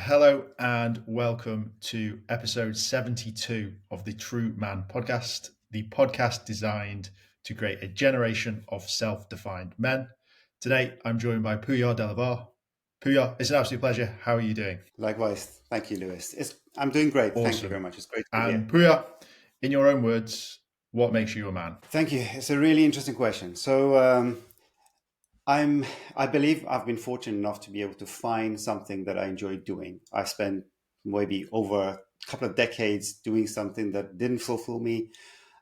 Hello and welcome to episode 72 of the TRUUMAN Podcast, the podcast designed to create a generation of self-defined men. Today, I'm joined by Puya Delavar. Puya, it's an absolute pleasure. How are you doing? Likewise. Thank you, Lewis. I'm doing great. Thank you very Awesome. much. It's great to be here. And Puya, in your own words, what makes you a man? Thank you. It's a really interesting question. So I believe I've been fortunate enough to be able to find something that I enjoy doing. I spent maybe over a couple of decades doing something that didn't fulfill me.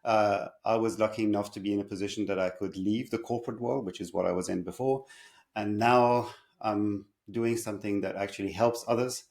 I was lucky enough to be in a position that I could leave the corporate world, which is what I was in before. And now I'm doing something that actually helps others.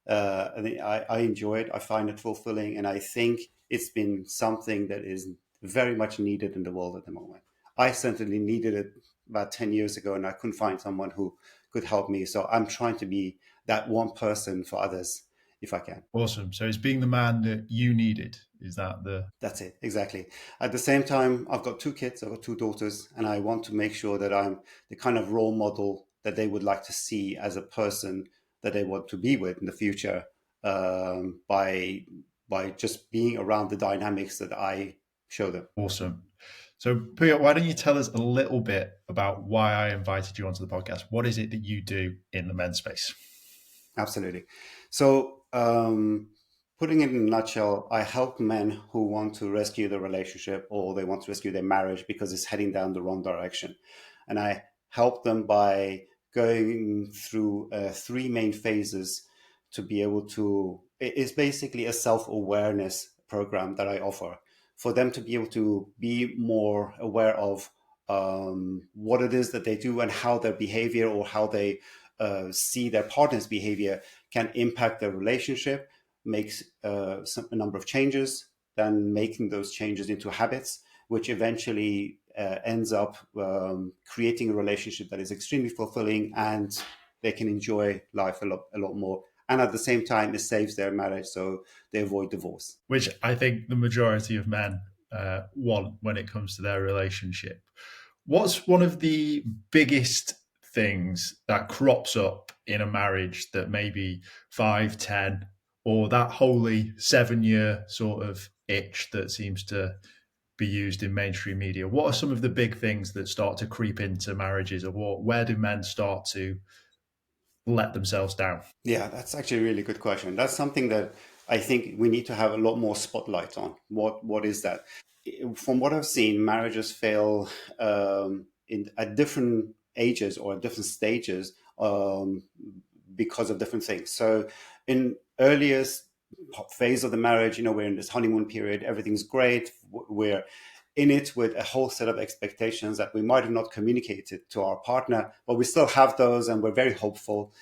I enjoy it. I find it fulfilling. And I think it's been something that is very much needed in the world at the moment. I certainly needed it about 10 years ago, and I couldn't find someone who could help me. So I'm trying to be that one person for others if I can. Awesome. So it's being the man that you needed. Is that That's it, exactly. At the same time, I've got two kids, I've got two daughters, and I want to make sure that I'm the kind of role model that they would like to see as a person that they want to be with in the future, by just being around the dynamics that I show them. Awesome. So, Puya, why don't you tell us a little bit about why I invited you onto the podcast? What is it that you do in the men's space? Absolutely. So, putting it in a nutshell, I help men who want to rescue their relationship or they want to rescue their marriage because it's heading down the wrong direction. And I help them by going through three main phases to be able to, it's basically a self-awareness program that I offer for them to be able to be more aware of what it is that they do and how their behavior or how they see their partner's behavior can impact their relationship, makes a number of changes, then making those changes into habits, which eventually ends up creating a relationship that is extremely fulfilling and they can enjoy life a lot more. And at the same time, it saves their marriage, so they avoid divorce. Which I think the majority of men want when it comes to their relationship. What's one of the biggest things that crops up in a marriage that maybe 5, 10, or that holy 7-year sort of itch that seems to be used in mainstream media? What are some of the big things that start to creep into marriages, or where do men start to let themselves down? Yeah, that's actually a really good question. That's something that I think we need to have a lot more spotlight on. What is that? From what I've seen, marriages fail at different ages or at different stages because of different things. So in earliest phase of the marriage, we're in this honeymoon period, everything's great. We're in it with a whole set of expectations that we might have not communicated to our partner, but we still have those and we're very hopeful.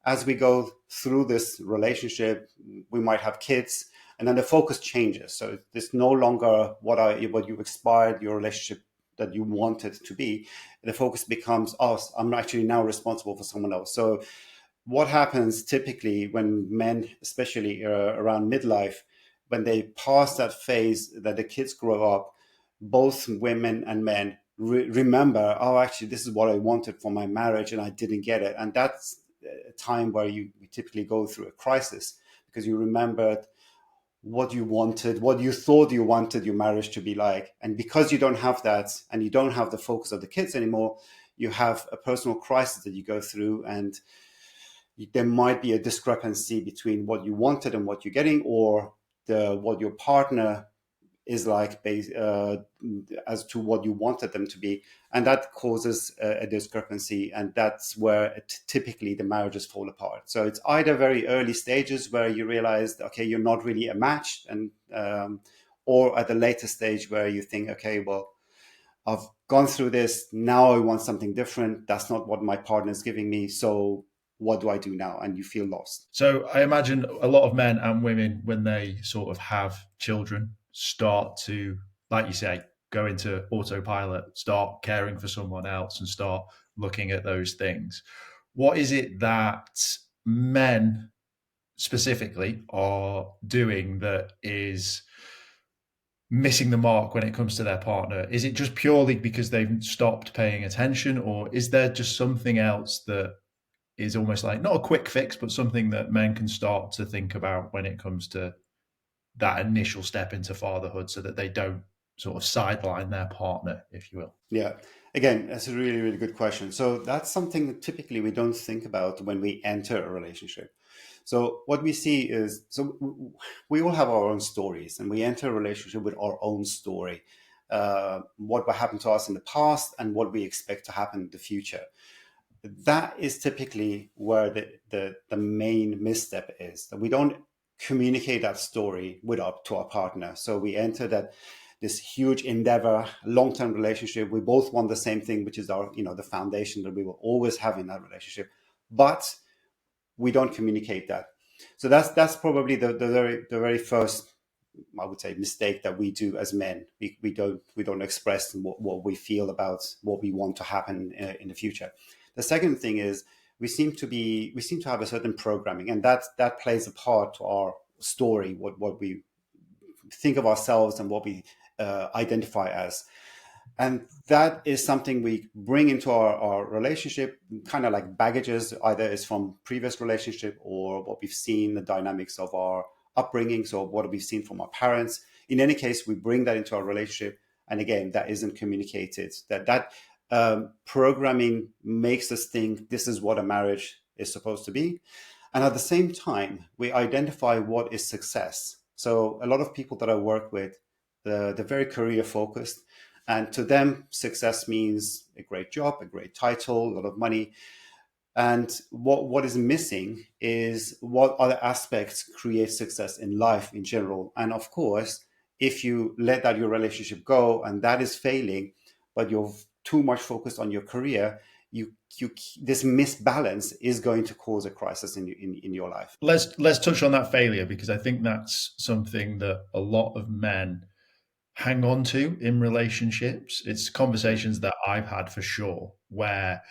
As we go through this relationship, we might have kids, and then the focus changes. So it's no longer what you aspired your relationship that you wanted to be. The focus becomes, oh, I'm actually now responsible for someone else. So what happens typically when men, especially around midlife, when they pass that phase that the kids grow up, both women and men remember, oh, actually, this is what I wanted for my marriage and I didn't get it. And that's a time where we typically go through a crisis because you remembered what you wanted, what you thought you wanted your marriage to be like. And because you don't have that and you don't have the focus of the kids anymore, you have a personal crisis that you go through, and there might be a discrepancy between what you wanted and what you're getting, or what your partner is like as to what you wanted them to be, and that causes a discrepancy, and that's where typically the marriages fall apart. So it's either very early stages where you realize, okay, you're not really a match, and or at the later stage where you think, okay, well, I've gone through this, now I want something different. That's not what my partner is giving me, so what do I do now? And you feel lost. So I imagine a lot of men and women, when they sort of have children, start to, like you say, go into autopilot, start caring for someone else and start looking at those things. What is it that men specifically are doing that is missing the mark when it comes to their partner? Is it just purely because they've stopped paying attention, or is there just something else that is almost like not a quick fix, but something that men can start to think about when it comes to that initial step into fatherhood, so that they don't sort of sideline their partner, if you will? Yeah. Again, that's a really, really good question. So that's something that typically we don't think about when we enter a relationship. So what we see is, we all have our own stories, and we enter a relationship with our own story. What happened to us in the past and what we expect to happen in the future. That is typically where the main misstep is, that we don't communicate that story to our partner. So we enter this huge endeavor, long-term relationship. We both want the same thing, which is the foundation that we will always have in that relationship, but we don't communicate that. So that's probably the very first, I would say, mistake that we do as men. We don't express what we feel about what we want to happen in the future. The second thing is we seem to have a certain programming, and that plays a part to our story, what we think of ourselves and what we identify as. And that is something we bring into our relationship, kind of like baggages. Either it's from previous relationship or what we've seen, the dynamics of our upbringings, or what we've seen from our parents. In any case, we bring that into our relationship. And again, that isn't communicated. That programming makes us think this is what a marriage is supposed to be. And at the same time, we identify what is success. So a lot of people that I work with, they're very career focused. And to them, success means a great job, a great title, a lot of money. And what is missing is what other aspects create success in life in general. And of course, if you let your relationship go and that is failing, but you're too much focused on your career, this misbalance is going to cause a crisis in your life. Let's touch on that failure, because I think that's something that a lot of men hang on to in relationships. It's conversations that I've had for sure, where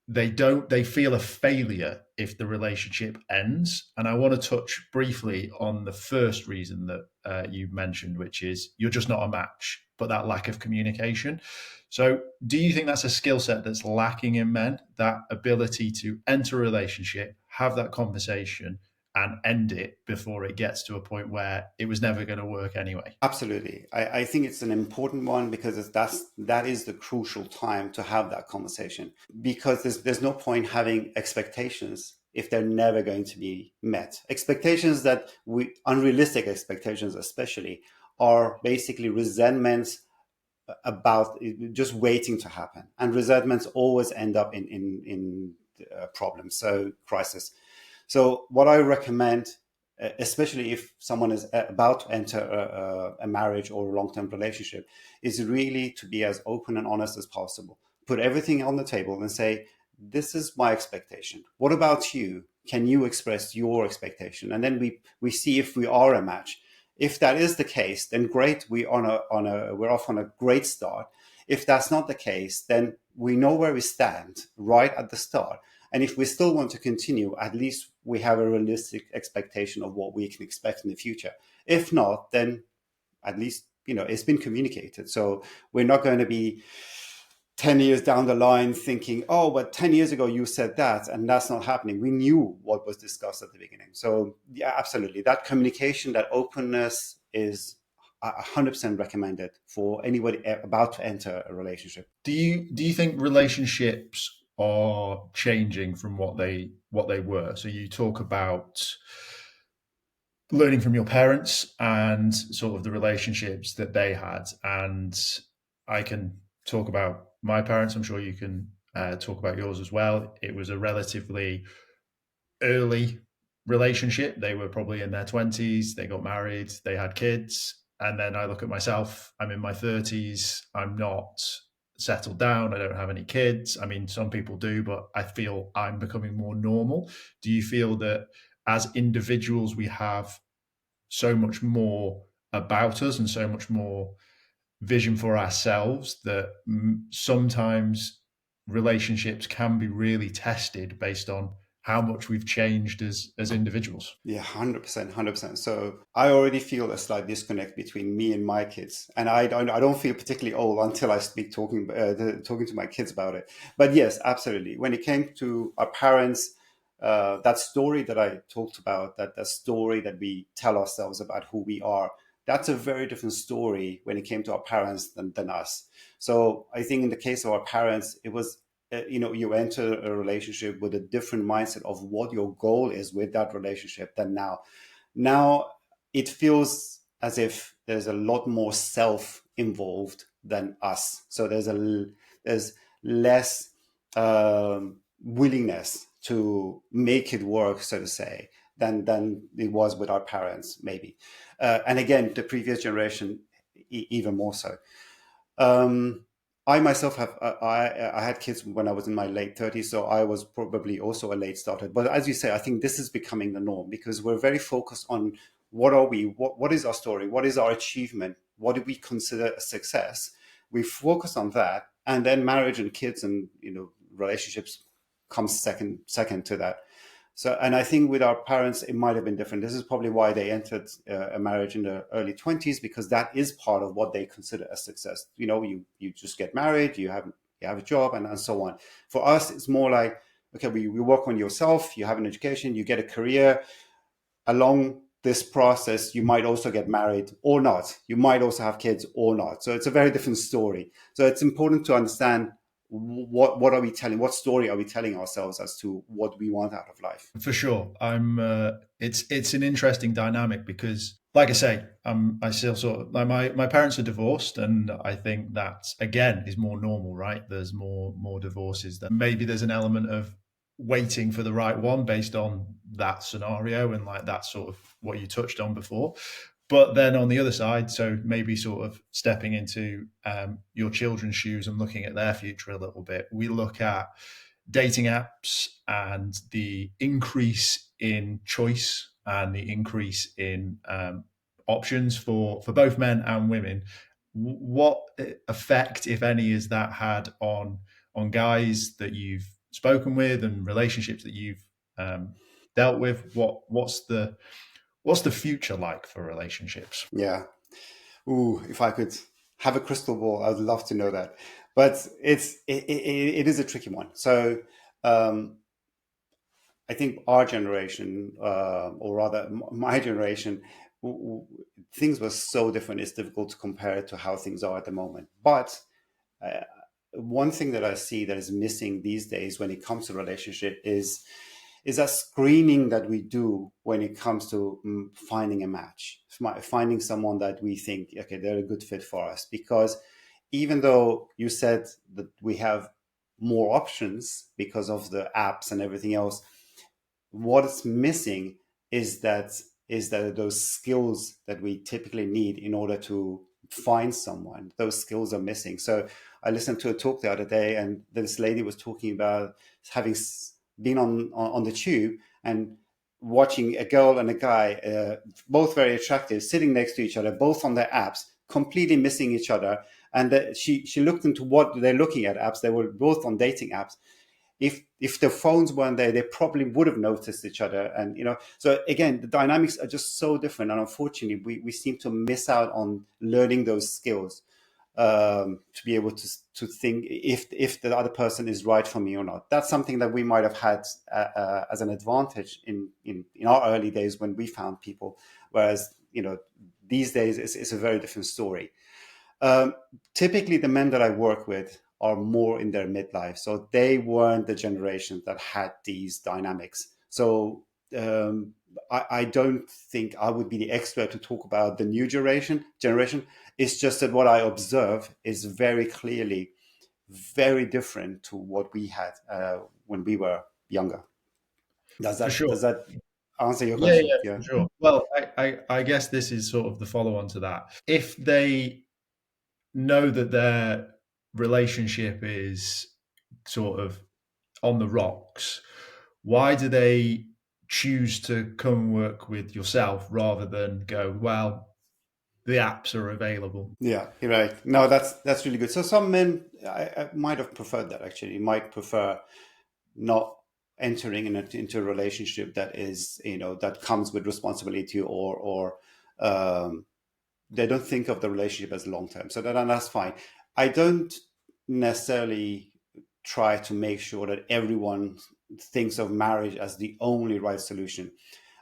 they feel a failure if the relationship ends. And I want to touch briefly on the first reason that you mentioned, which is you're just not a match, but that lack of communication. So do you think that's a skill set that's lacking in men, that ability to enter a relationship, have that conversation, and end it before it gets to a point where it was never going to work anyway? Absolutely. I think it's an important one, because that is the crucial time to have that conversation, because there's no point having expectations if they're never going to be met. Expectations unrealistic expectations especially, are basically resentments about just waiting to happen. And resentments always end up in problems, so crisis. So what I recommend, especially if someone is about to enter a marriage or a long-term relationship, is really to be as open and honest as possible. Put everything on the table and say, this is my expectation. What about you? Can you express your expectation? And then we see if we are a match. If that is the case, then great. We're off on a great start. If that's not the case, then we know where we stand right at the start. And if we still want to continue, at least we have a realistic expectation of what we can expect in the future. If not, then at least, it's been communicated. So we're not going to be 10 years down the line thinking, oh, but 10 years ago you said that, and that's not happening. We knew what was discussed at the beginning. So yeah, absolutely. That communication, that openness is 100% recommended for anybody about to enter a relationship. Do you think relationships are changing from what they were? So you talk about learning from your parents and sort of the relationships that they had, and I can talk about my parents. I'm sure you can talk about yours as well. It was a relatively early relationship. They were probably in their 20s. They got married. They had kids. And then I look at myself. I'm in my 30s. I'm not settled down. I don't have any kids. I mean, some people do, but I feel I'm becoming more normal. Do you feel that as individuals, we have so much more about us and so much more vision for ourselves that sometimes relationships can be really tested based on how much we've changed as individuals. Yeah, 100%, 100%. So I already feel a slight disconnect between me and my kids, and I don't feel particularly old until I speak talking to my kids about it. But yes, absolutely. When it came to our parents, that story that I talked about, that story that we tell ourselves about who we are, that's a very different story when it came to our parents than us. So I think in the case of our parents, it was you enter a relationship with a different mindset of what your goal is with that relationship than now. Now it feels as if there's a lot more self involved than us. So there's less willingness to make it work, so to say, than it was with our parents, maybe. And again, the previous generation, even more so. Um, I myself I had kids when I was in my late 30s, so I was probably also a late starter. But as you say, I think this is becoming the norm because we're very focused on what are we, what is our story, what is our achievement, what do we consider a success. We focus on that, and then marriage and kids and relationships comes second to that. So, and I think with our parents, it might have been different. This is probably why they entered a marriage in the early 20s, because that is part of what they consider a success. You just get married, you have a job, and so on. For us, it's more like, okay, we work on yourself, you have an education, you get a career. Along this process, you might also get married or not. You might also have kids or not. So it's a very different story. So it's important to understand what are we telling, what story are we telling ourselves as to what we want out of life. For sure. It's an interesting dynamic because, like I say, I still sort of like my parents are divorced, and I think that again is more normal, right? There's more divorces. That maybe there's an element of waiting for the right one based on that scenario, and like that's sort of what you touched on before. But then on the other side, so maybe sort of stepping into your children's shoes and looking at their future a little bit, we look at dating apps and the increase in choice and the increase in options for both men and women. What effect, if any, has that had on guys that you've spoken with and relationships that you've dealt with? What's the future like for relationships? Yeah. Ooh, if I could have a crystal ball, I would love to know that. But it is a tricky one. So um, I think our generation, or rather my generation, things were so different. It's difficult to compare it to how things are at the moment. But uh, one thing that I see that is missing these days when it comes to relationship is that screening that we do when it comes to finding a match, finding someone that we think, okay, they're a good fit for us. Because even though you said that we have more options because of the apps and everything else, what's missing is that those skills that we typically need in order to find someone, those skills are missing. So I listened to a talk the other day, and this lady was talking about having been on the tube and watching a girl and a guy, both very attractive, sitting next to each other, both on their apps, completely missing each other. And she looked into what they're looking at apps. They were both on dating apps. If the phones weren't there, they probably would have noticed each other. And so again, the dynamics are just so different, and unfortunately we seem to miss out on learning those skills, to be able to think if the other person is right for me or not. That's something that we might have had as an advantage in our early days when we found people, whereas these days it's a very different story. um, Typically, the men that I work with are more in their midlife, so they weren't the generation that had these dynamics. So I don't think I would be the expert to talk about the new Generation, it's just that what I observe is very clearly very different to what we had when we were younger. Does For that sure. does that answer your Yeah, question? yeah, Yeah. for sure. Well, I guess this is sort of the follow on to that. If they know that their relationship is sort of on the rocks, why do they choose to come and work with yourself rather than go, well, the apps are available? Yeah, you're right. No, that's really good. So some men I might have preferred that actually. Might prefer not entering into a relationship that is, that comes with responsibility, or they don't think of the relationship as long term. So that's fine. I don't necessarily try to make sure that everyone thinks of marriage as the only right solution.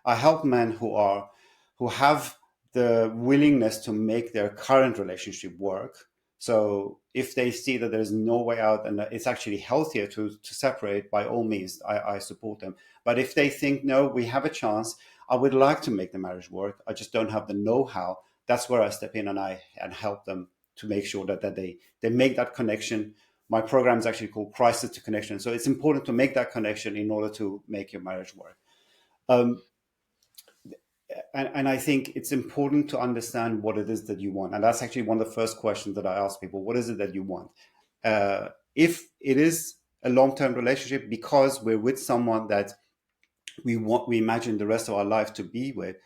I help men who have the willingness to make their current relationship work. So if they see that there's no way out and that it's actually healthier to separate, by all means, I support them. But if they think, no, we have a chance, I would like to make the marriage work, I just don't have the know-how, that's where I step in and help them to make sure that they make that connection. My program is actually called Crisis to Connection. So it's important to make that connection in order to make your marriage work. And I think it's important to understand what it is that you want. And that's actually one of the first questions that I ask people. What is it that you want? If it is a long-term relationship because we're with someone that we imagine the rest of our life to be with,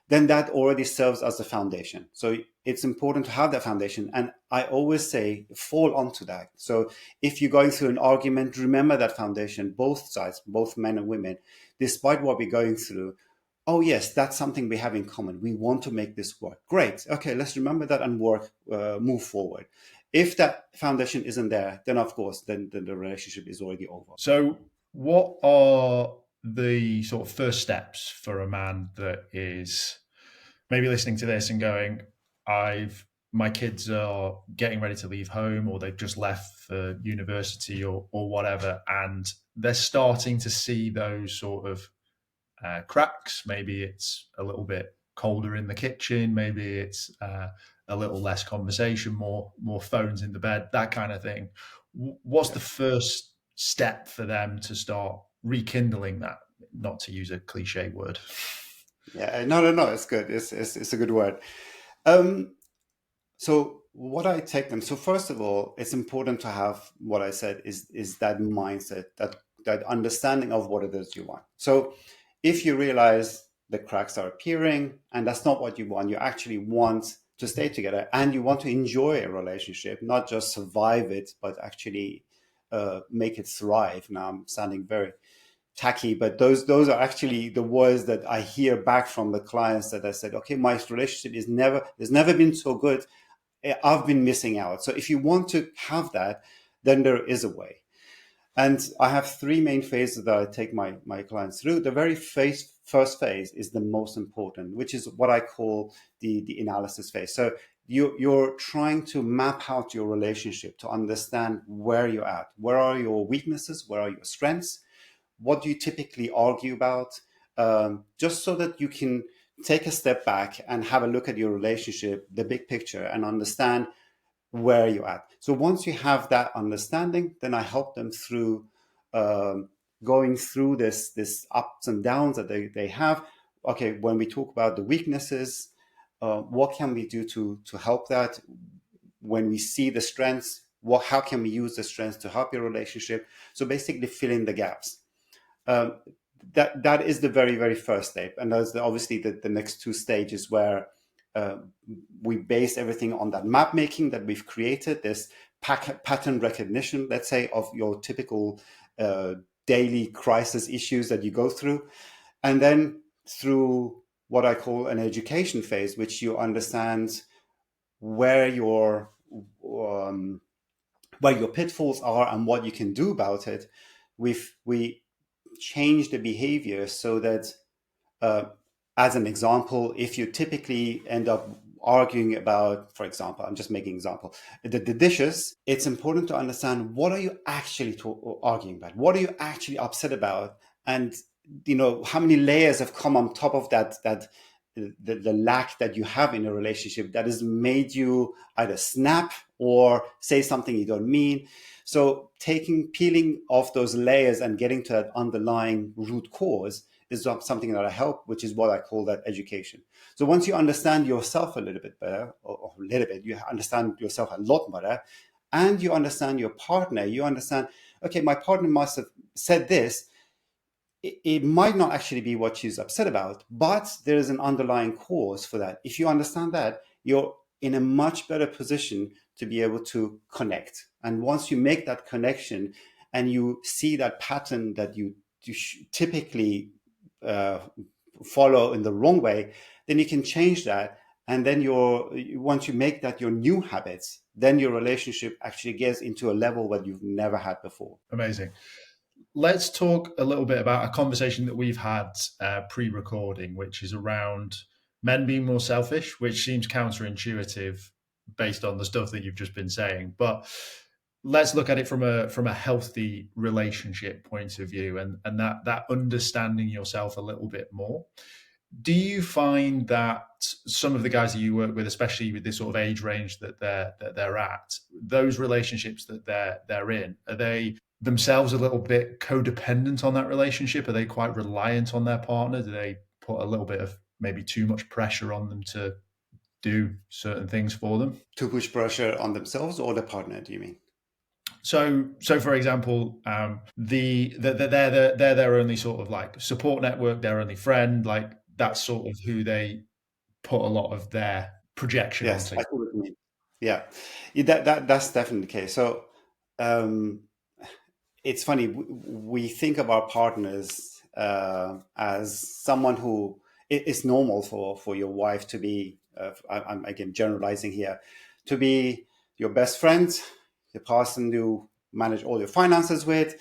then that already serves as a foundation. So it's important to have that foundation. And I always say, fall onto that. So if you're going through an argument, remember that foundation, both sides, both men and women, despite what we're going through. Oh, yes, that's something we have in common. We want to make this work. Great. Okay, let's remember that and move forward. If that foundation isn't there, then of course, then the relationship is already over. So what are the sort of first steps for a man that is maybe listening to this and going, my kids are getting ready to leave home, or they've just left for university or whatever, and they're starting to see those sort of cracks. Maybe it's a little bit colder in the kitchen, maybe it's a little less conversation, more phones in the bed, that kind of thing. What's the first step for them to start rekindling that? Not to use a cliche word. Yeah, no, it's good. It's a good word. So what I take them. So first of all, it's important to have what I said is that mindset, that understanding of what it is you want. So if you realize the cracks are appearing and that's not what you want, you actually want to stay together and you want to enjoy a relationship, not just survive it, but actually make it thrive. Now I'm sounding very tacky, but those are actually the words that I hear back from the clients that I said, okay, my relationship has never been so good. I've been missing out. So if you want to have that, then there is a way. And I have three main phases that I take my clients through. The very first phase is the most important, which is what I call the analysis phase. So you're trying to map out your relationship to understand where you're at. Where are your weaknesses? Where are your strengths? What do you typically argue about? Just so that you can take a step back and have a look at your relationship, the big picture, and understand where you're at. So once you have that understanding, then I help them through going through this ups and downs that they have. Okay, when we talk about the weaknesses, what can we do to help that? When we see the strengths, how can we use the strengths to help your relationship? So basically fill in the gaps. That is the very, very first step. And that's obviously the next two stages where we base everything on that map making that we've created, this pattern recognition, let's say, of your typical daily crisis issues that you go through. And then through what I call an education phase, which you understand where your pitfalls are and what you can do about it. We change the behavior so that, as an example, if you typically end up arguing about, for example, I'm just making an example, the dishes, it's important to understand what are you actually arguing about? What are you actually upset about? And, how many layers have come on top of that the lack that you have in a relationship that has made you either snap or say something you don't mean. So peeling off those layers and getting to that underlying root cause is something that I help, which is what I call that education. So once you understand yourself a little bit better, or a little bit, you understand yourself a lot better, and you understand your partner, you understand, okay, my partner must have said this. It might not actually be what she's upset about, but there is an underlying cause for that. If you understand that, you're in a much better position to be able to connect. And once you make that connection and you see that pattern that you typically follow in the wrong way, then you can change that. And then once you make that your new habits, then your relationship actually gets into a level that you've never had before. Amazing. Let's talk a little bit about a conversation that we've had pre-recording, which is around men being more selfish, which seems counterintuitive based on the stuff that you've just been saying. But let's look at it from a healthy relationship point of view, and that understanding yourself a little bit more. Do you find that some of the guys that you work with, especially with this sort of age range that they're at, those relationships that they're in, are they themselves a little bit codependent on that relationship? Are they quite reliant on their partner? Do they put a little bit of maybe too much pressure on them to do certain things for them? To push pressure on themselves or the partner, do you mean? So for example, they're their only sort of like support network, their only friend, like that's sort of who they put a lot of their projection Yes, onto. I see what you mean. Yeah, that's definitely the case. So it's funny, we think of our partners as someone who it's normal for your wife to be, I'm again generalizing here, to be your best friend, the person you manage all your finances with,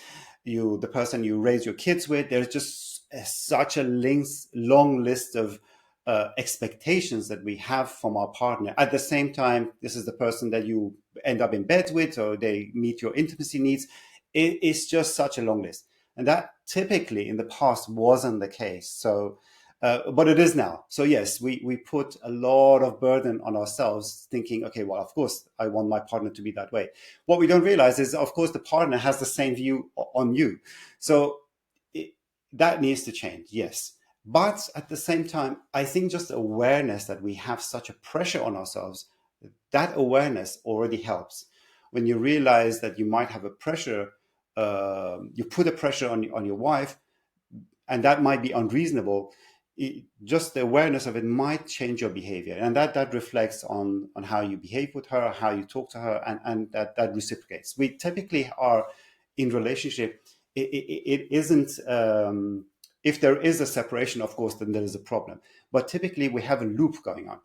the person you raise your kids with. There's just such a long list of expectations that we have from our partner. At the same time, this is the person that you end up in bed with, or they meet your intimacy needs. It's just such a long list. And that typically in the past wasn't the case. So, but it is now. So yes, we put a lot of burden on ourselves thinking, okay, well, of course, I want my partner to be that way. What we don't realize is, of course, the partner has the same view on you. So that needs to change, yes. But at the same time, I think just awareness that we have such a pressure on ourselves, that awareness already helps. When you realize that you might have a pressure, you put a pressure on your wife, and that might be unreasonable. Just the awareness of it might change your behavior, and that reflects on how you behave with her, how you talk to her, and that reciprocates. We typically are in relationship. It isn't. If there is a separation, of course, then there is a problem. But typically, we have a loop going on.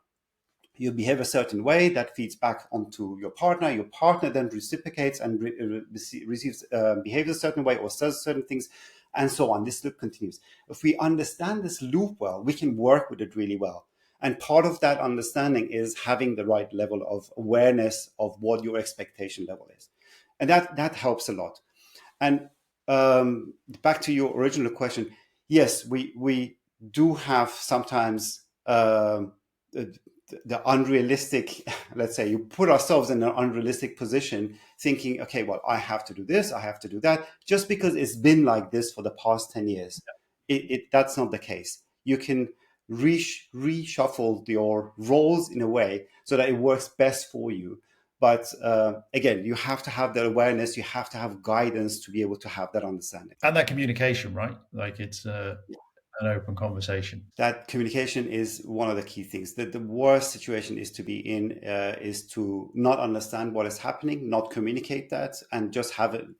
You behave a certain way that feeds back onto your partner. Your partner then reciprocates and receives behaves a certain way or says certain things, and so on. This loop continues. If we understand this loop well, we can work with it really well. And part of that understanding is having the right level of awareness of what your expectation level is, and that helps a lot. And back to your original question, yes, we do have sometimes the unrealistic, let's say, you put ourselves in an unrealistic position thinking, okay, well, I have to do this, I have to do that, just because it's been like this for the past 10 years. That's not the case. You can reshuffle your roles in a way so that it works best for you. But again, you have to have that awareness, you have to have guidance to be able to have that understanding. And that communication, right? Like it's an open conversation. That communication is one of the key things. That the worst situation is to be in is to not understand what is happening, not communicate that, and just have an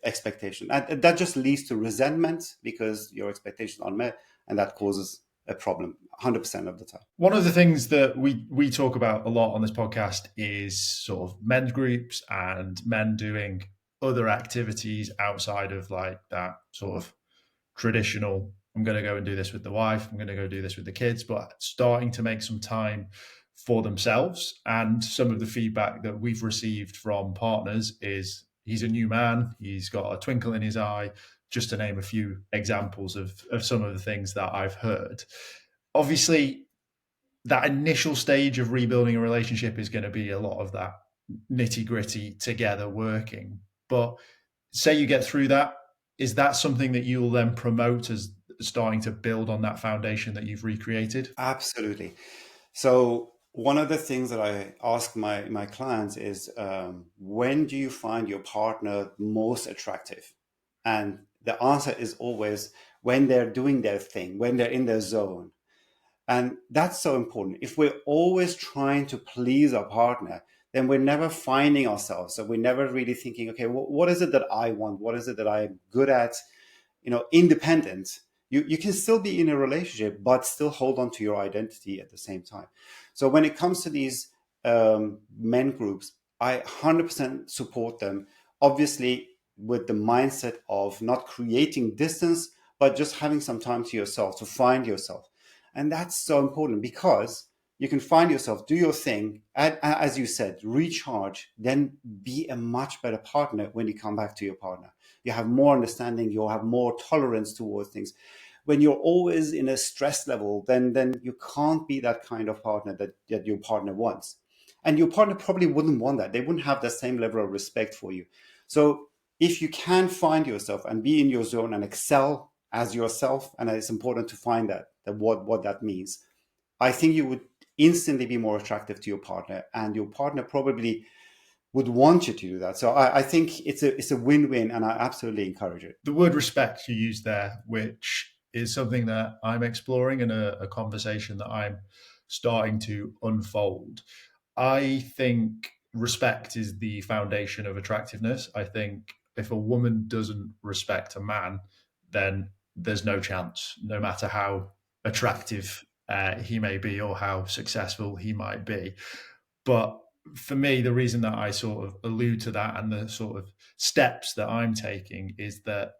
expectation. And that just leads to resentment because your expectations aren't met, and that causes a problem 100% of the time. One of the things that we talk about a lot on this podcast is sort of men's groups and men doing other activities outside of like that sort of traditional, I'm going to go and do this with the wife, I'm going to go do this with the kids, but starting to make some time for themselves. And some of the feedback that we've received from partners is he's a new man, he's got a twinkle in his eye, just to name a few examples of some of the things that I've heard. Obviously, that initial stage of rebuilding a relationship is going to be a lot of that nitty gritty together working. But say you get through that, is that something that you'll then promote as starting to build on that foundation that you've recreated? Absolutely. So one of the things that I ask my clients is, when do you find your partner most attractive? And the answer is always when they're doing their thing, when they're in their zone. And that's so important. If we're always trying to please our partner, then we're never finding ourselves. So we're never really thinking, okay, what is it that I want? What is it that I'm good at? independent, you can still be in a relationship but still hold on to your identity at the same time. So when it comes to these men groups, I 100% support them, obviously with the mindset of not creating distance but just having some time to yourself to find yourself. And that's so important, because you can find yourself, do your thing, as you said, recharge, then be a much better partner when you come back to your partner. You have more understanding, you'll have more tolerance towards things. When you're always in a stress level, then you can't be that kind of partner that your partner wants. And your partner probably wouldn't want that. They wouldn't have the same level of respect for you. So if you can find yourself and be in your zone and excel as yourself, and it's important to find that what that means, I think you would instantly be more attractive to your partner, and your partner probably would want you to do that. So I think it's a win-win, and I absolutely encourage it. The word respect you used there, which is something that I'm exploring in a conversation that I'm starting to unfold. I think respect is the foundation of attractiveness. I think if a woman doesn't respect a man, then there's no chance, no matter how attractive he may be or how successful he might be. But for me, the reason that I sort of allude to that and the sort of steps that I'm taking is that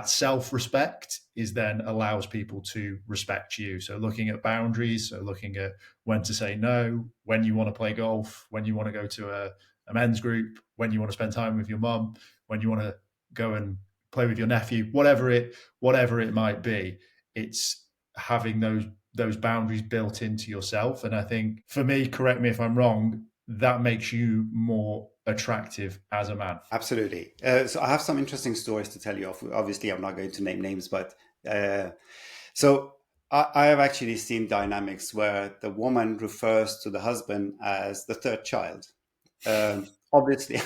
self-respect is then allows people to respect you. So looking at boundaries, so looking at when to say no, when you want to play golf, when you want to go to a men's group, when you want to spend time with your mum, when you want to go and play with your nephew, whatever it might be. It's having those boundaries built into yourself. And I think for me, correct me if I'm wrong, that makes you more attractive as a man. Absolutely. So I have some interesting stories to tell you. Obviously, I'm not going to name names, but so I have actually seen dynamics where the woman refers to the husband as the third child. Obviously,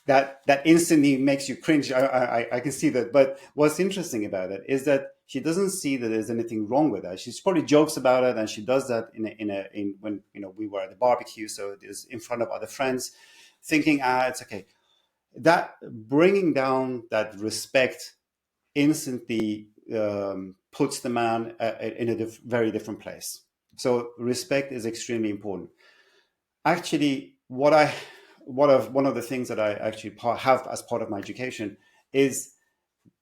that instantly makes you cringe. I can see that. But what's interesting about it is that she doesn't see that there's anything wrong with that. She's probably jokes about it, and she does that in when we were at the barbecue, so it is in front of other friends, thinking it's okay. That bringing down that respect instantly puts the man in a very different place. So respect is extremely important. Actually, one of the things that I actually have as part of my education is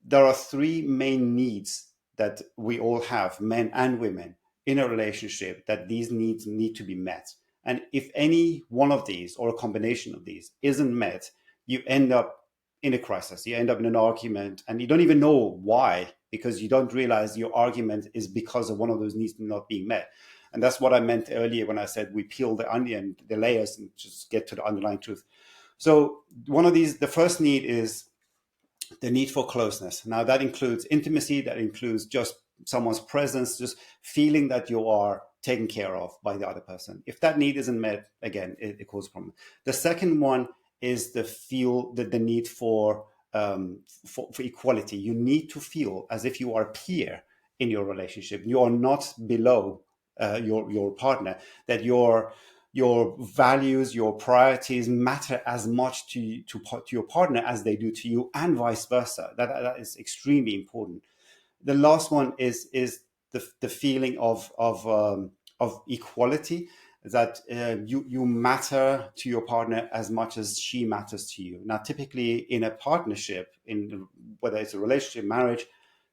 there are three main needs that we all have, men and women, in a relationship, that these needs need to be met. And if any one of these or a combination of these isn't met, you end up in a crisis. You end up in an argument, and you don't even know why, because you don't realize your argument is because of one of those needs not being met. And that's what I meant earlier when I said we peel the onion, the layers, and just get to the underlying truth. So the first need is the need for closeness. Now that includes intimacy, that includes just someone's presence, just feeling that you are taken care of by the other person. If that need isn't met, again, it causes a problem. The second one is the need for equality. You need to feel as if you are a peer in your relationship. You are not below your partner, that your values, your priorities matter as much to your partner as they do to you, and vice versa. That is extremely important. The last one is the feeling of equality, that you matter to your partner as much as she matters to you. Now, typically in a partnership, in whether it's a relationship, marriage,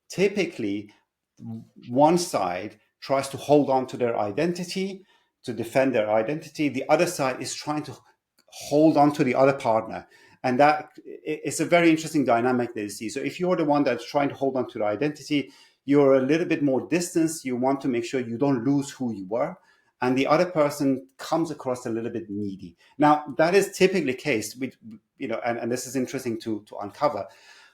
typically one side tries to hold on to their identity, to defend their identity. The other side is trying to hold on to the other partner. And that it's a very interesting dynamic that you see. So if you're the one that's trying to hold on to the identity, you're a little bit more distanced. You want to make sure you don't lose who you were. And the other person comes across a little bit needy. Now, that is typically the case with, and this is interesting to uncover.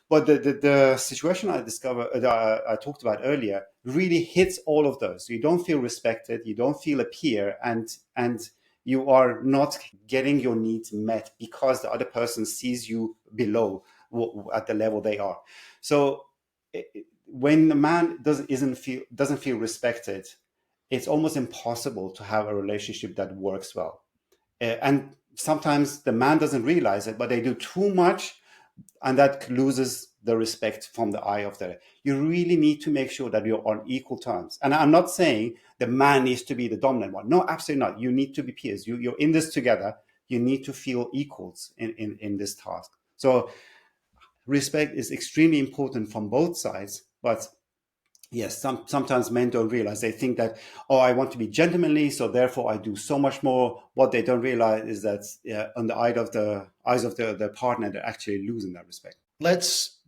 But the situation I talked about earlier really hits all of those. You don't feel respected, you don't feel a peer, and you are not getting your needs met because the other person sees you below at the level they are. So when the man doesn't feel respected, it's almost impossible to have a relationship that works well. And sometimes the man doesn't realize it, but they do too much, and that loses the respect from the eye of the, you really need to make sure that you're on equal terms. And I'm not saying the man needs to be the dominant one. No, absolutely not. You need to be peers. You're in this together. You need to feel equals in this task. So respect is extremely important from both sides. But yes, sometimes men don't realize. They think that, oh, I want to be gentlemanly, so therefore I do so much more. What they don't realize is that on the eyes of the partner, they're actually losing that respect. Let's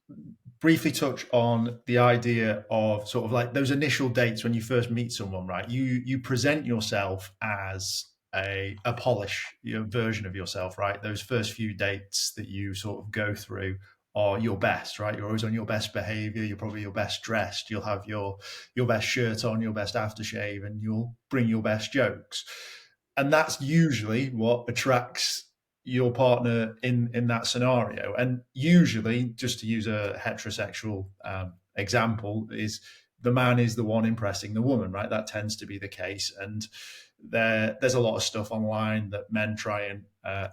briefly touch on the idea of sort of like those initial dates when you first meet someone, right? You present yourself as a polish version of yourself, right? Those first few dates that you sort of go through are your best, right? You're always on your best behavior. You're probably your best dressed. You'll have your best shirt on, your best aftershave, and you'll bring your best jokes. And that's usually what attracts your partner in that scenario. And usually, just to use a heterosexual example, is the man is the one impressing the woman, right? That tends to be the case. And there's a lot of stuff online that men try and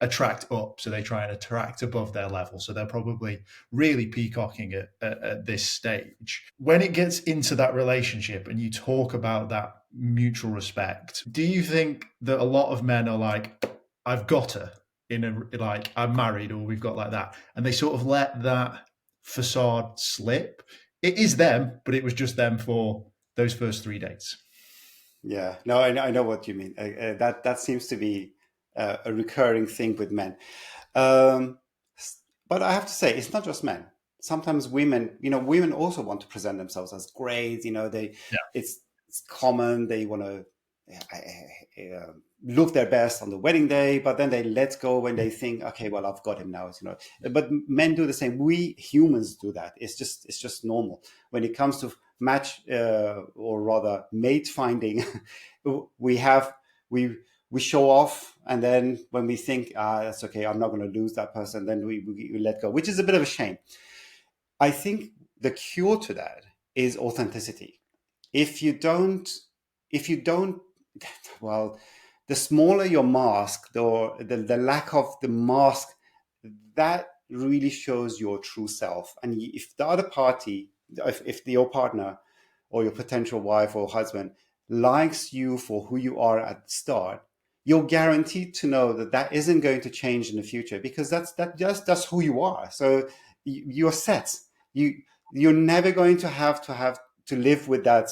attract up, so they try and attract above their level, so they're probably really peacocking at this stage. When it gets into that relationship and you talk about that mutual respect, do you think that a lot of men are like, I've got her in a, like, I'm married, or we've got like that, and they sort of let that facade slip? It is them, but it was just them for those first 3 dates. Yeah, no, I know what you mean. That seems to be a recurring thing with men. Um, but I have to say, it's not just men. Sometimes women, women also want to present themselves as great. Yeah. It's common. They want to look their best on the wedding day, but then they let go when they think, okay, well, I've got him now. But men do the same. We humans do that. It's just normal. When it comes to match or rather mate finding, we show off, and then when we think, that's okay, I'm not going to lose that person, then we let go, which is a bit of a shame. I think the cure to that is authenticity. If you don't, well, the smaller your mask, or the lack of the mask, that really shows your true self. And if the other party, if your partner or your potential wife or husband likes you for who you are at the start, you're guaranteed to know that isn't going to change in the future, because that's who you are. So you're set. You're never going to have to live with that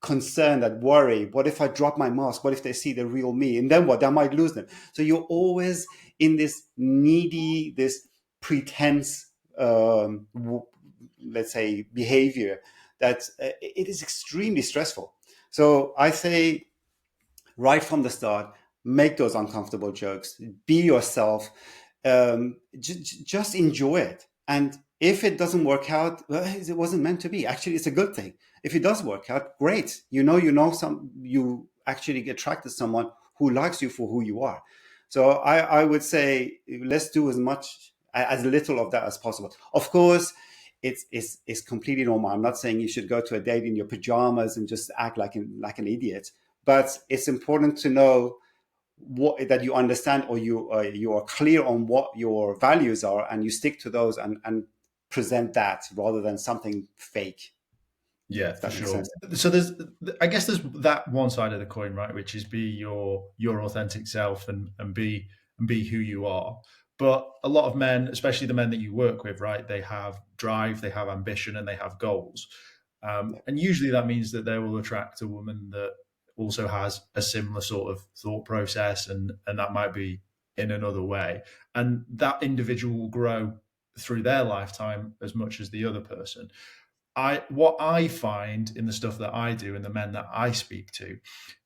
concern, that worry. What if I drop my mask? What if they see the real me? And then what? I might lose them. So you're always in this needy, this pretense, let's say, behavior that it is extremely stressful. So I say, right from the start, make those uncomfortable jokes, be yourself, just enjoy it. And if it doesn't work out, well, it wasn't meant to be. Actually, it's a good thing. If it does work out, great. You actually get attracted to someone who likes you for who you are. So I would say, let's do as little of that as possible. Of course, it's completely normal. I'm not saying you should go to a date in your pajamas and just act like an idiot, but it's important to know that you understand, or you are clear on what your values are, and you stick to those and present that rather than something fake. Yeah, If for that makes sure. sense. So I guess there's that one side of the coin, right, which is be your authentic self and be who you are. But a lot of men, especially the men that you work with, right, they have drive, they have ambition, and they have goals. Yeah. And usually that means that they will attract a woman that also has a similar sort of thought process, and that might be in another way. And that individual will grow through their lifetime as much as the other person. What I find in the stuff that I do and the men that I speak to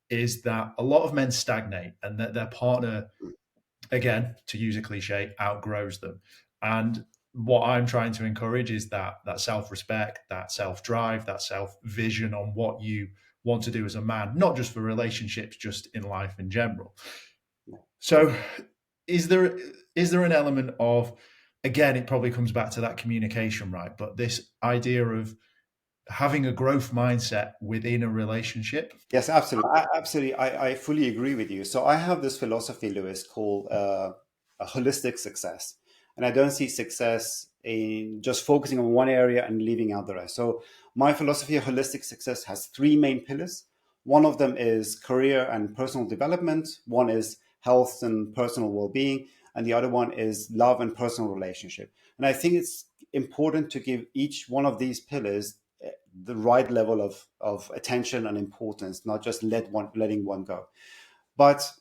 is that a lot of men stagnate, and that their partner, again, to use a cliche, outgrows them. And what I'm trying to encourage is that self-respect, that self-drive, that self-vision on what you want to do as a man, not just for relationships, just in life in general. So is there an element of, again, it probably comes back to that communication, right? But this idea of having a growth mindset within a relationship. Yes, absolutely. Absolutely. I fully agree with you. So I have this philosophy, Lewis, called a holistic success. And I don't see success in just focusing on one area and leaving out the rest. So my philosophy of holistic success has three main pillars. One of them is career and personal development. One is health and personal well-being, and the other one is love and personal relationship. And I think it's important to give each one of these pillars the right level of attention and importance, not just letting one go. But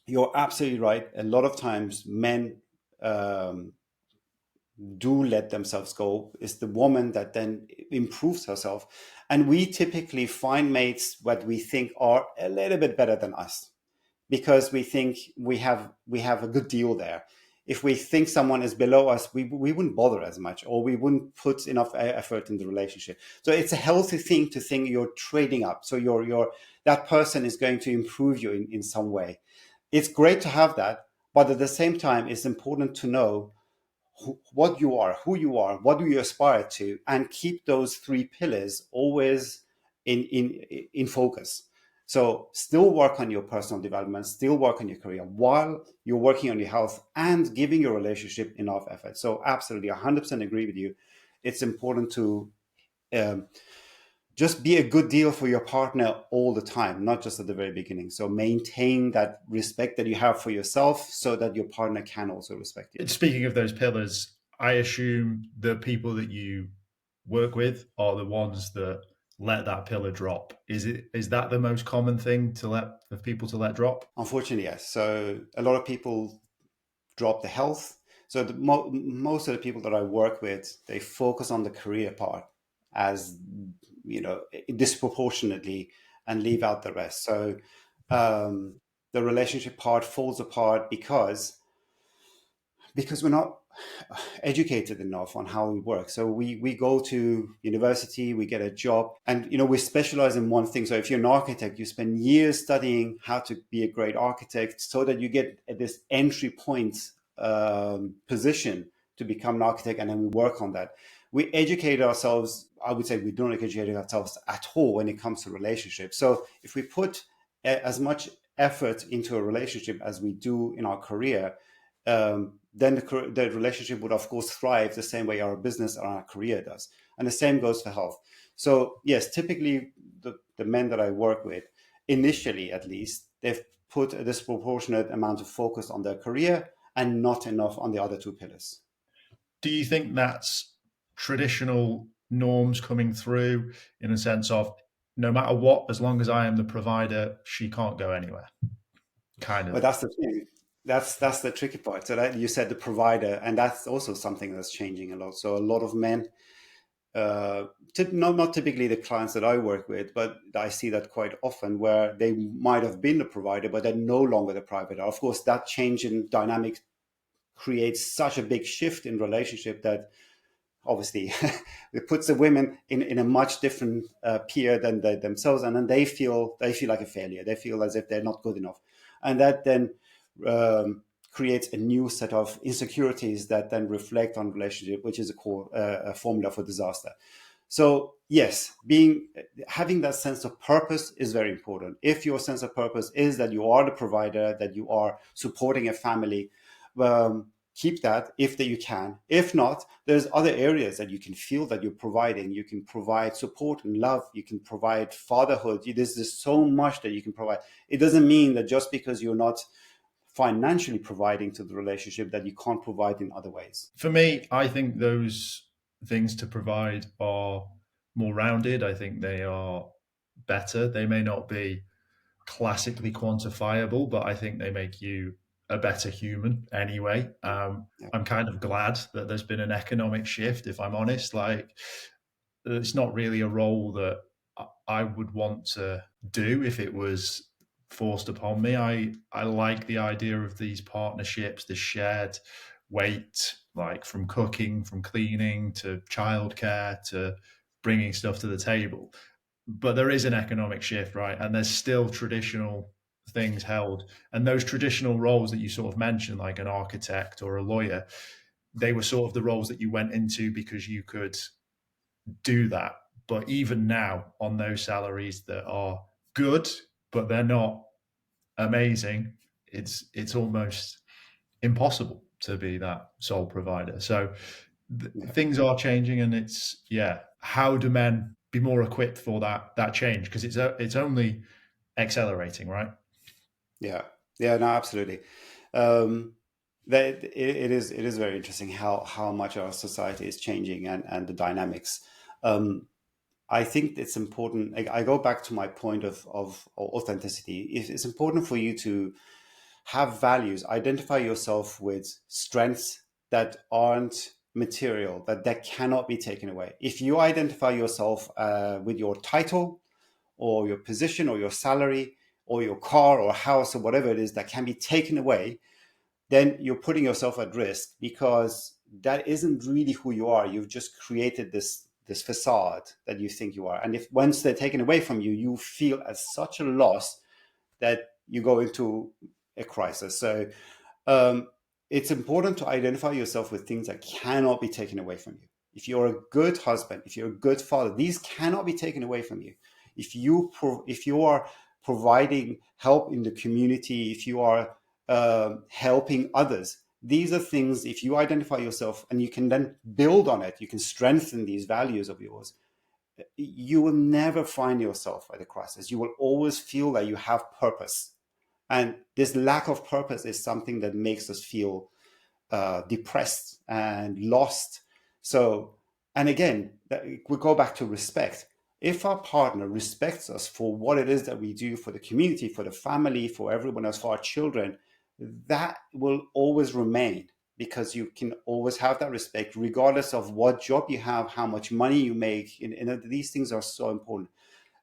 you're absolutely right. A lot of times men do let themselves go. It's the woman that then improves herself. And we typically find mates what we think are a little bit better than us, because we think we have a good deal there. If we think someone is below us, we wouldn't bother as much, or we wouldn't put enough effort in the relationship. So it's a healthy thing to think you're trading up. So you're that person is going to improve you in some way. It's great to have that, but at the same time, it's important to know what you are, who you are, what do you aspire to, and keep those three pillars always in focus. So still work on your personal development, still work on your career while you're working on your health and giving your relationship enough effort. So absolutely 100% agree with you. It's important to just be a good deal for your partner all the time, not just at the very beginning. So maintain that respect that you have for yourself so that your partner can also respect you. Speaking of those pillars, I assume the people that you work with are the ones that let that pillar drop. Is that the most common thing for people to let drop? Unfortunately, yes. So a lot of people drop the health. So most of the people that I work with, they focus on the career part as disproportionately, and leave out the rest. So the relationship part falls apart because we're not educated enough on how we work. So we go to university, we get a job, and we specialize in one thing. So if you're an architect, you spend years studying how to be a great architect so that you get this entry point position to become an architect, and then we work on that. We educate ourselves. I would say we don't educate ourselves at all when it comes to relationships. So if we put as much effort into a relationship as we do in our career, then the relationship would, of course, thrive the same way our business or our career does. And the same goes for health. So yes, typically the men that I work with, initially at least, they've put a disproportionate amount of focus on their career and not enough on the other two pillars. Do you think that's traditional norms coming through, in a sense of, no matter what, as long as I am the provider, she can't go anywhere? Kind of. But that's the thing. That's the tricky part. So that you said the provider, and that's also something that's changing a lot. So a lot of men, not typically the clients that I work with, but I see that quite often, where they might have been the provider, but they're no longer the provider. Of course, that change in dynamic creates such a big shift in relationship that obviously it puts the women in a much different peer than themselves, and then they feel like a failure. They feel as if they're not good enough, and that then creates a new set of insecurities that then reflect on relationship, which is a core formula for disaster. So yes, having that sense of purpose is very important. If your sense of purpose is that you are the provider, that you are supporting a family, keep that if that you can. If not, there's other areas that you can feel that you're providing. You can provide support and love. You can provide fatherhood. There's so much that you can provide. It doesn't mean that just because you're not financially providing to the relationship that you can't provide in other ways. For me, I think those things to provide are more rounded. I think they are better. They may not be classically quantifiable, but I think they make you a better human anyway. I'm kind of glad that there's been an economic shift, if I'm honest. Like, it's not really a role that I would want to do if it was forced upon me. I like the idea of these partnerships, the shared weight, like from cooking, from cleaning to childcare to bringing stuff to the table. But there is an economic shift, right? And there's still traditional things held. And those traditional roles that you sort of mentioned, like an architect or a lawyer, they were sort of the roles that you went into because you could do that. But even now, on those salaries that are good, but they're not amazing, it's almost impossible to be that sole provider. So Yeah. things are changing, and it's how do men be more equipped for that change? Because it's only accelerating, right? Yeah, yeah, no, absolutely. Um, that it is very interesting how much our society is changing and the dynamics. Um, I think it's important. I go back to my point of authenticity. It's important for you to have values, identify yourself with strengths that aren't material, that cannot be taken away. If you identify yourself with your title or your position or your salary or your car or house or whatever it is that can be taken away, then you're putting yourself at risk, because that isn't really who you are. You've just created this facade that you think you are. And if once they're taken away from you, you feel as such a loss that you go into a crisis. So um, it's important to identify yourself with things that cannot be taken away from you. If you're a good husband, if you're a good father, these cannot be taken away from you. If you are providing help in the community, if you are helping others, these are things. If you identify yourself and you can then build on it, you can strengthen these values of yours. You will never find yourself at a crisis. You will always feel that you have purpose, and this lack of purpose is something that makes us feel depressed and lost. So, and again, we go back to respect. If our partner respects us for what it is that we do for the community, for the family, for everyone else, for our children, that will always remain, because you can always have that respect regardless of what job you have, how much money you make. And these things are so important.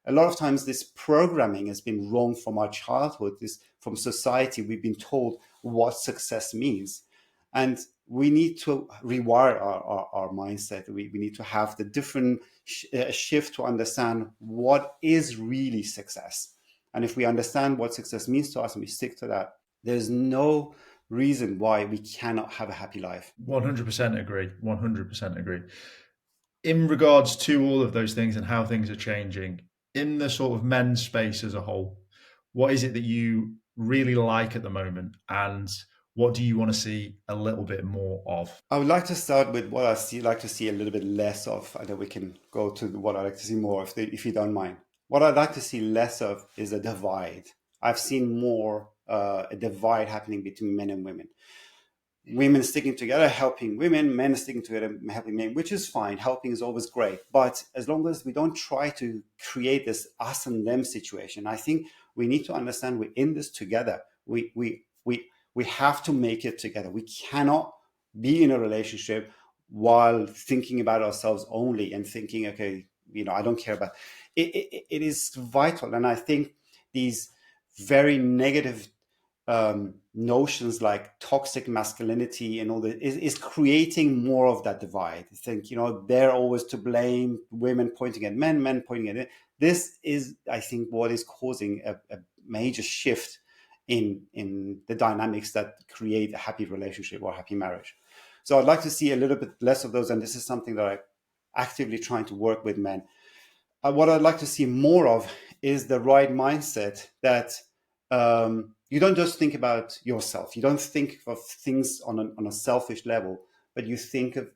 A lot of times this programming has been wrong from our childhood. This from society, we've been told what success means, and we need to rewire our mindset. We need to have the different shift to understand what is really success. And if we understand what success means to us and we stick to that, there's no reason why we cannot have a happy life. 100% agree. 100% agree. In regards to all of those things and how things are changing in the sort of men's space as a whole, what is it that you really like at the moment, and what do you want to see a little bit more of? I would like to start with what like to see a little bit less of, and then we can go to what I like to see more, if you don't mind. What I'd like to see less of is a divide. I've seen more a divide happening between men and women. Women sticking together, helping women, men sticking together, helping men, which is fine. Helping is always great. But as long as we don't try to create this us and them situation, I think we need to understand we're in this together. We have to make it together. We cannot be in a relationship while thinking about ourselves only and thinking, okay, I don't care about it. It is vital. And I think these very negative notions like toxic masculinity and all that is creating more of that divide. I think, they're always to blame, women pointing at men, men pointing at it. This is, I think, what is causing a major shift in the dynamics that create a happy relationship or happy marriage. So I'd like to see a little bit less of those, and this is something that I'm actively trying to work with men. What I'd like to see more of is the right mindset that you don't just think about yourself. You don't think of things on a selfish level, but you think of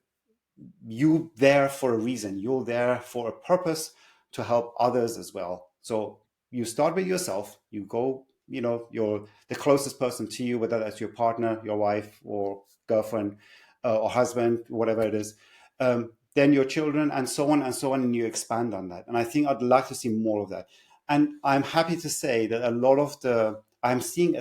you there for a reason. You're there for a purpose to help others as well. So you start with yourself. You go, you're the closest person to you, whether that's your partner, your wife, or girlfriend, or husband, whatever it is. Then your children, and so on and so on, and you expand on that. And I think I'd like to see more of that. And I'm happy to say that a lot of I'm seeing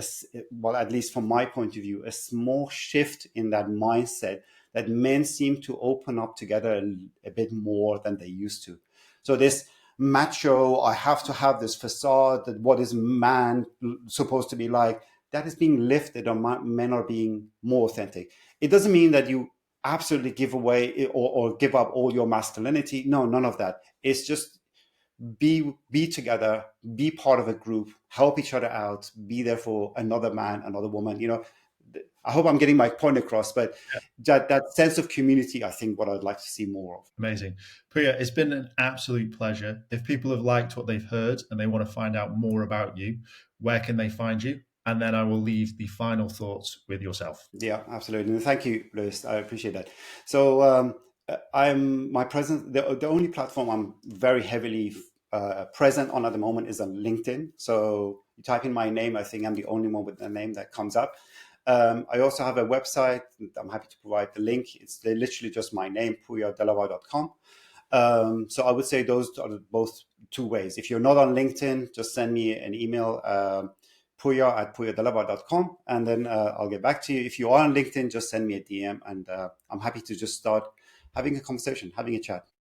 well, at least from my point of view, a small shift in that mindset, that men seem to open up together a bit more than they used to. So this macho, I have to have this facade that what is man supposed to be like, that is being lifted, or men are being more authentic. It doesn't mean that you absolutely give away or give up all your masculinity. No, none of that. It's just be together, be part of a group, help each other out, be there for another man, another woman. I hope I'm getting my point across, but that sense of community, I think, what I'd like to see more of. Amazing. Puya, it's been an absolute pleasure. If people have liked what they've heard and they want to find out more about you, where can they find you and then I will leave the final thoughts with yourself. Yeah, absolutely. And thank you, Lewis. I appreciate that. So I'm my present. The only platform I'm very heavily present on at the moment is on LinkedIn. So you type in my name, I think I'm the only one with the name that comes up. I also have a website. I'm happy to provide the link. It's literally just my name, puyadelavar.com. So I would say those are both two ways. If you're not on LinkedIn, just send me an email, puya@puyadelavar.com, and then I'll get back to you. If you are on LinkedIn, just send me a DM, and I'm happy to just start having a conversation, having a chat.